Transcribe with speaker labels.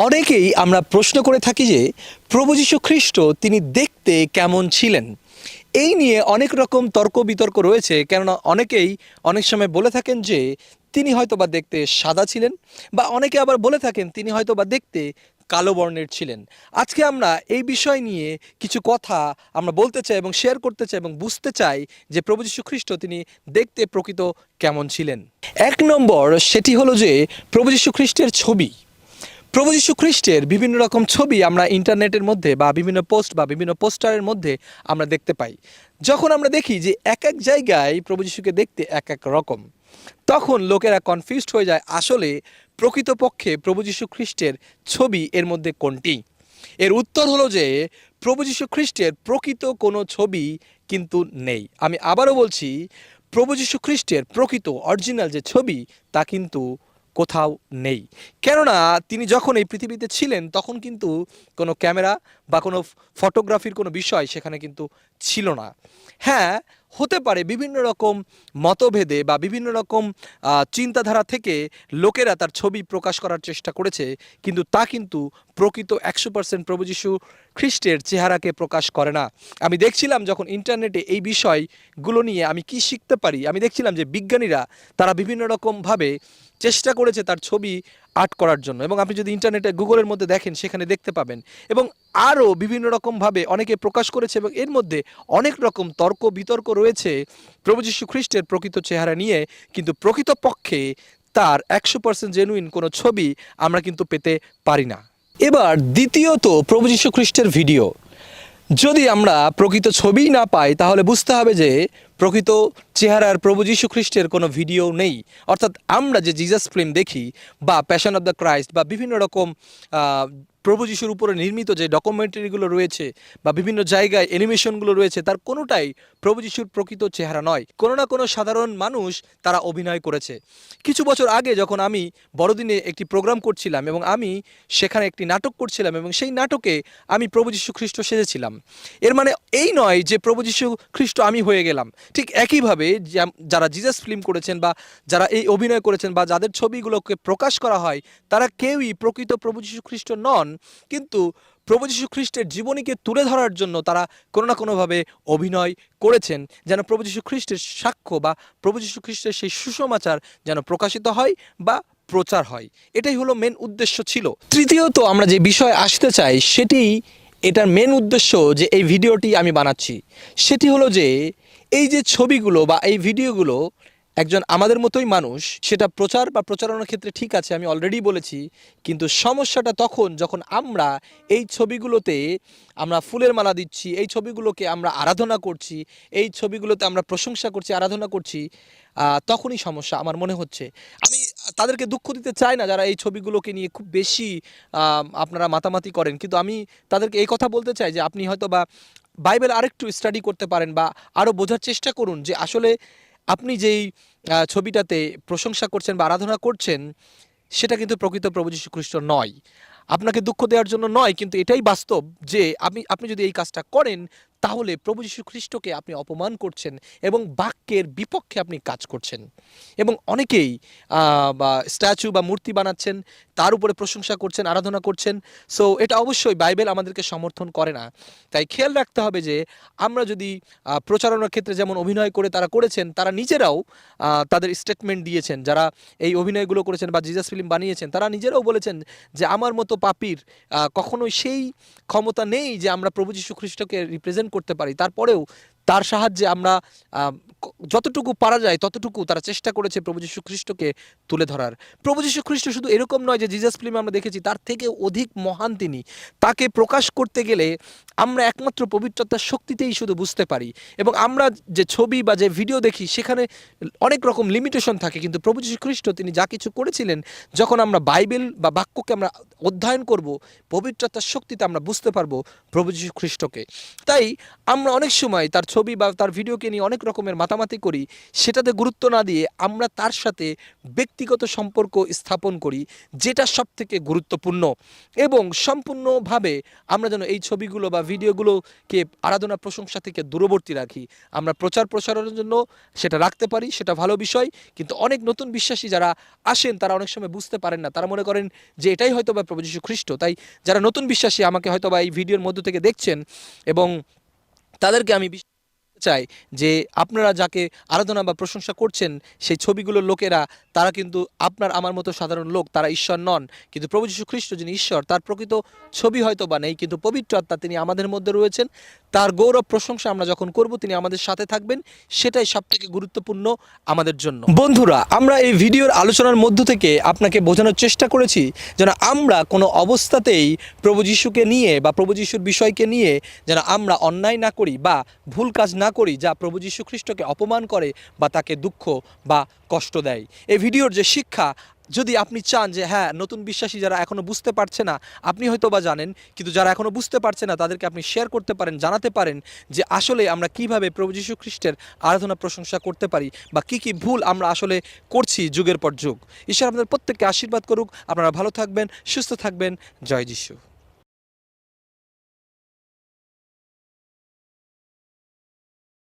Speaker 1: অনেকেই আমরা প্রশ্ন করে থাকি যে প্রভু যীশু খ্রিস্ট তিনি দেখতে কেমন ছিলেন। এই নিয়ে অনেক রকম তর্ক বিতর্ক রয়েছে, কেননা অনেকেই অনেক সময় বলে থাকেন যে তিনি হয়তোবা দেখতে সাদা ছিলেন, বা অনেকে আবার বলে থাকেন তিনি হয়তোবা দেখতে কালো বর্ণের ছিলেন। আজকে আমরা এই বিষয় নিয়ে কিছু কথা আমরা বলতে চাই এবং শেয়ার করতে চাই এবং বুঝতে চাই যে প্রভু যীশু খ্রিস্ট তিনি দেখতে প্রকৃত কেমন ছিলেন। এক নম্বর সেটি হলো যে প্রভু যীশু খ্রিস্টের ছবি। প্রভু যীশু খ্রিস্টের বিভিন্ন রকম ছবি আমরা ইন্টারনেটের মধ্যে বা বিভিন্ন পোস্ট বা বিভিন্ন পোস্টারের মধ্যে আমরা দেখতে পাই। যখন আমরা দেখি যে এক এক জায়গায় প্রভু যীশুকে দেখতে এক এক রকম, তখন লোকেরা কনফিউজড হয়ে যায় আসলে প্রকৃতপক্ষে প্রভু যীশু খ্রিস্টের ছবি এর মধ্যে কোনটি। এর উত্তর হলো যে প্রভু যীশু খ্রিস্টের প্রকৃত কোনো ছবি কিন্তু নেই। আমি আবারও বলছি, প্রভু যীশু খ্রিস্টের প্রকৃত অরিজিনাল যে ছবি তা কিন্তু কোথাও নেই। কেননা তিনি যখন এই পৃথিবীতে ছিলেন তখন কিন্তু কোনো ক্যামেরা বা কোনো ফটোগ্রাফির কোনো বিষয় সেখানে কিন্তু ছিল না। হ্যাঁ, হতে পারে বিভিন্ন রকম মতভেদে বা বিভিন্ন রকম চিন্তাধারা থেকে লোকেরা তার ছবি প্রকাশ করার চেষ্টা করেছে, কিন্তু তা কিন্তু প্রকৃত 100% প্রভু যীশু খ্রিস্টের চেহারাকে প্রকাশ করে না। আমি দেখছিলাম যখন ইন্টারনেটে এই বিষয়গুলো নিয়ে আমি কি শিখতে পারি, আমি দেখছিলাম যে বিজ্ঞানীরা তারা বিভিন্ন রকমভাবে চেষ্টা করেছে তার ছবি আর্ট করার জন্য, এবং আপনি যদি ইন্টারনেটে গুগলের মধ্যে দেখেন সেখানে দেখতে পাবেন। এবং আরও বিভিন্ন রকমভাবে অনেকে প্রকাশ করেছে, এবং এর মধ্যে অনেক রকম তর্ক বিতর্ক রয়েছে প্রভু যীশু খ্রিস্টের প্রকৃত চেহারা নিয়ে, কিন্তু প্রকৃতপক্ষে তার 100% জেনুইন কোনো ছবি আমরা কিন্তু পেতে পারি না। এবার দ্বিতীয়ত প্রভু যীশু খ্রিস্টের ভিডিও। যদি আমরা প্রকৃত ছবিই না পাই তাহলে বুঝতে হবে যে প্রকৃত চেহারার প্রভু যীশু খ্রিস্টের কোনো ভিডিও নেই। অর্থাৎ আমরা যে জিজাস ফিল্ম দেখি বা প্যাশন অফ দ্য ক্রাইস্ট বা বিভিন্ন রকম প্রভু যীশুর উপরে নির্মিত যে ডকুমেন্টারিগুলো রয়েছে বা বিভিন্ন জায়গায় অ্যানিমেশনগুলো রয়েছে, তার কোনোটাই প্রভু যীশুর প্রকৃত চেহারা নয়। কোনো না কোনো সাধারণ মানুষ তারা অভিনয় করেছে। কিছু বছর আগে যখন আমি বড়দিনে একটি প্রোগ্রাম করছিলাম এবং আমি সেখানে একটি নাটক করছিলাম, এবং সেই নাটকে আমি প্রভু যীশু খ্রিস্ট সেজেছিলাম। এর মানে এই নয় যে প্রভু যীশু খ্রিস্ট আমি হয়ে গেলাম। ঠিক একইভাবে যারা জিজাস ফিল্ম করেছেন বা যারা এই অভিনয় করেছেন বা যাদের ছবিগুলোকে প্রকাশ করা হয়, তারা কেউই প্রকৃত প্রভু যীশু খ্রিস্ট নন। কিন্তু প্রভু যীশু খ্রিস্টের জীবনীকে তুলে ধরার জন্য তারা কোনো না কোনোভাবে অভিনয় করেছেন, যেন প্রভু যীশু খ্রিস্টের সাক্ষ্য বা প্রভু যীশু খ্রিস্টের সেই সুসমাচার যেন প্রকাশিত হয় বা প্রচার হয়। এটাই হলো মেন উদ্দেশ্য ছিল। তৃতীয়ত আমরা যে বিষয় আসতে চাই সেটি, এটার মেন উদ্দেশ্য যে এই ভিডিওটি আমি বানাচ্ছি সেটি হলো যে এই যে ছবিগুলো বা এই ভিডিওগুলো একজন আমাদের মতোই মানুষ সেটা প্রচার বা প্রচারণার ক্ষেত্রে ঠিক আছে, আমি অলরেডি বলেছি। কিন্তু সমস্যাটা তখন যখন আমরা এই ছবিগুলোতে আমরা ফুলের মালা দিচ্ছি, এই ছবিগুলোকে আমরা আরাধনা করছি, এই ছবিগুলোতে আমরা প্রশংসা করছি, আরাধনা করছি, তখনই সমস্যা আমার মনে হচ্ছে। আমি তাদেরকে দুঃখ দিতে চাই না যারা এই ছবিগুলোকে নিয়ে খুব বেশি আপনারা মাতামাতি করেন, কিন্তু আমি তাদেরকে এই কথা বলতে চাই যে আপনি হয়তো বা বাইবেল আরেকটু স্টাডি করতে পারেন বা আরও বোঝার চেষ্টা করুন যে আসলে আপনি যেই ছবিটাতে প্রশংসা করছেন বা আরাধনা করছেন সেটা কিন্তু প্রকৃত প্রভু যীশু খ্রিস্ট নয়। আপনাকে দুঃখ দেওয়ার জন্য নয়, কিন্তু এটাই বাস্তব যে আপনি যদি এই কাজটা করেন তাহলে প্রভু যীশু খ্রিস্টকে আপনি অপমান করছেন এবং বাক্যের বিপক্ষে আপনি কাজ করছেন। এবং অনেকেই বা স্ট্যাচু বা মূর্তি বানাচ্ছেন, তার উপরে প্রশংসা করছেন, আরাধনা করছেন। সো এটা অবশ্যই বাইবেল আমাদেরকে সমর্থন করে না। তাই খেয়াল রাখতে হবে যে আমরা যদি প্রচারণার ক্ষেত্রে যেমন অভিনয় করে তারা করেছেন, তারা নিজেরাও তাদের স্টেটমেন্ট দিয়েছেন, যারা এই অভিনয়গুলো করেছেন বা জিজাস ফিল্ম বানিয়েছেন তারা নিজেরাও বলেছেন যে আমার মতো পাপীর কখনোই সেই ক্ষমতা নেই যে আমরা প্রভু যীশু খ্রিস্টকে রিপ্রেজেন্ট করতে পারি। তারপরেও তার সাহায্যে আমরা যতটুকু পারা যায় ততটুকু তারা চেষ্টা করেছে প্রভু যীশু খ্রিস্টকে তুলে ধরার। প্রভু যীশু খ্রিস্ট শুধু এরকম নয় যে জিজাস ফিল্মে আমরা দেখেছি, তার থেকে অধিক মহান তিনি। তাকে প্রকাশ করতে গেলে আমরা একমাত্র পবিত্রতার শক্তিতেই শুধু বুঝতে পারি। এবং আমরা যে ছবি বা যে ভিডিও দেখি সেখানে অনেক রকম লিমিটেশন থাকে, কিন্তু প্রভু যীশু খ্রিস্ট তিনি যা কিছু করেছিলেন, যখন আমরা বাইবেল বা বাক্যকে আমরা অধ্যয়ন করব, পবিত্রতার শক্তিতে আমরা বুঝতে পারবো প্রভু যীশু খ্রিস্টকে। তাই আমরা অনেক সময় তার ছবি বা তার ভিডিওকে নিয়ে অনেক রকমের মাতামাতি করি, সেটাতে গুরুত্ব না দিয়ে আমরা তার সাথে ব্যক্তিগত সম্পর্ক স্থাপন করি, যেটা সবথেকে গুরুত্বপূর্ণ। এবং সম্পূর্ণভাবে আমরা যেন এই ছবিগুলো বা ভিডিওগুলোকে আরাধনা প্রশংসা থেকে দূরবর্তী রাখি। আমরা প্রচার প্রসারের জন্য সেটা রাখতে পারি, সেটা ভালো বিষয়। কিন্তু অনেক নতুন বিশ্বাসী যারা আসেন তারা অনেক সময় বুঝতে পারেন না, তারা মনে করেন যে এটাই হয়তো বা প্রভু যীশু খ্রিস্ট। তাই যারা নতুন বিশ্বাসী আমাকে হয়তো বা এই ভিডিওর মধ্য থেকে দেখছেন, এবং তাদেরকে আমি চাই যে আপনারা যাকে আরাধনা বা প্রশংসা করছেন সেই ছবিগুলোর লোকেরা, তারা কিন্তু আপনার আমার মতো সাধারণ লোক, তারা ঈশ্বর নন। কিন্তু প্রভু যীশু খ্রিস্ট যিনি ঈশ্বর, তার প্রকৃত ছবি হয়তো বা নেই, কিন্তু পবিত্র আত্মা তিনি আমাদের মধ্যে রয়েছেন। তার গৌরব প্রশংসা আমরা যখন করব, তিনি আমাদের সাথে থাকবেন, সেটাই সবথেকে গুরুত্বপূর্ণ আমাদের জন্য। বন্ধুরা, আমরা এই ভিডিওর আলোচনার মধ্য থেকে আপনাকে বোঝানোর চেষ্টা করেছি যেন আমরা কোনো অবস্থাতেই প্রভু যীশুকে নিয়ে বা প্রভু যীশুর বিষয়কে নিয়ে যেন আমরা অন্যায় না করি বা ভুল কাজ না করি, যা প্রভু যীশু খ্রিস্টকে অপমান করে বা তাকে দুঃখ বা কষ্ট দেয়। এই ভিডিওর যে শিক্ষা, যদি আপনি চান যে হ্যাঁ, নতুন বিশ্বাসী যারা এখনও বুঝতে পারছে না, আপনি হয়তো বা জানেন, কিন্তু যারা এখনও বুঝতে পারছে না তাদেরকে আপনি শেয়ার করতে পারেন, জানাতে পারেন যে আসলে আমরা কিভাবে প্রভু যীশু খ্রিস্টের আরাধনা প্রশংসা করতে পারি বা কি কি ভুল আমরা আসলে করছি যুগের পর যুগ। ঈশ্বর আপনাদের প্রত্যেককে আশীর্বাদ করুক। আপনারা ভালো থাকবেন, সুস্থ থাকবেন। জয় যীশু।